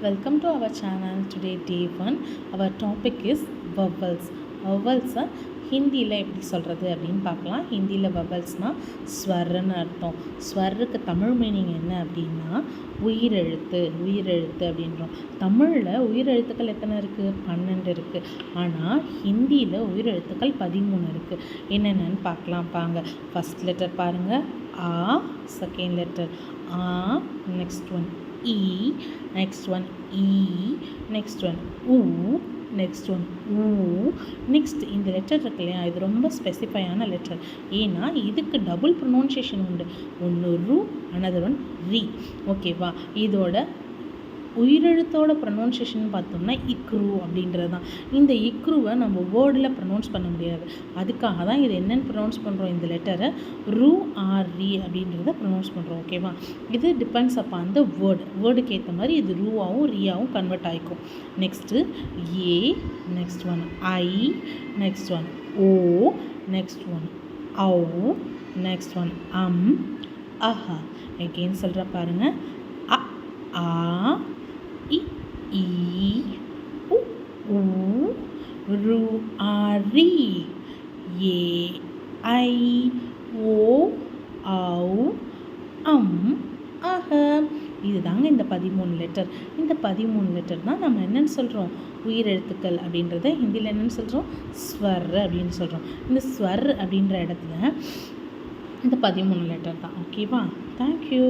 Welcome to our channel. Today day 1. Our topic is vowels. Vowels ஹிந்தியில் எப்படி சொல்கிறது அப்படின்னு பார்க்கலாம். ஹிந்தியில் வவல்ஸ்னால் ஸ்வர்ன்னு அர்த்தம். ஸ்வர்ருக்கு தமிழ் மீனிங் என்ன அப்படின்னா உயிரெழுத்து அப்படின்றோம். தமிழில் உயிரெழுத்துக்கள் எத்தனை இருக்குது? 12 இருக்குது. ஆனால் ஹிந்தியில் உயிரெழுத்துக்கள் 13 இருக்குது. என்னென்னு பார்க்கலாம் பாங்க. ஃபஸ்ட் லெட்டர் பாருங்கள், ஆ. செகண்ட் லெட்டர் ஆ. Next one E, next one E, next one U, next one U. Next இந்த லெட்டர் இருக்கு இல்லையா, இது ரொம்ப ஸ்பெசிஃபையான லெட்டர். ஏன்னா இதுக்கு டபுள் ப்ரொனவுன்சியேஷன் உண்டு. ஒன்று ரு, அனதர் ஒன் ரி. ஓகேவா? இதோட உயிரெழுத்தோட ப்ரொனவுன்சியேஷன் பார்த்தோம்னா இக்ரு அப்படின்றது தான். இந்த இக்ருவை நம்ம வேர்டில் ப்ரொனவுன்ஸ் பண்ண முடியாது. அதுக்காக தான் இது என்னென்னு ப்ரொனவுன்ஸ் பண்ணுறோம், இந்த லெட்டரை ரு ஆர் ரி அப்படின்றத ப்ரொனவுன்ஸ் பண்ணுறோம். ஓகேவா? இது டிபெண்ட்ஸ் அப்பான் த வேர்டுக்கு ஏற்ற மாதிரி இது ரூவாகவும் ரியாவும் கன்வெர்ட் ஆகிக்கும். நெக்ஸ்ட்டு ஏ, நெக்ஸ்ட் ஒன் ஐ, நெக்ஸ்ட் ஒன் ஓ, நெக்ஸ்ட் ஒன் ஔ, நெக்ஸ்ட் ஒன் அஹா. எகெயின் சொல்கிற பாருங்கள், அ ஆ, இ ஈ, உ ஊ, ரு ஆ ரி, ஏ ஐ, ஓ ஔ, அஹ. இது தாங்க இந்த 13 லெட்டர். இந்த 13 லெட்டர் தான் நம்ம என்னென்னு சொல்கிறோம், உயிரெழுத்துக்கள் அப்படின்றத ஹிந்தியில் என்னென்னு சொல்கிறோம், ஸ்வர் அப்படின்னு சொல்கிறோம். இந்த ஸ்வர் அப்படின்ற இடத்துல இந்த 13 லெட்டர் தான். ஓகேவா? தேங்க்யூ.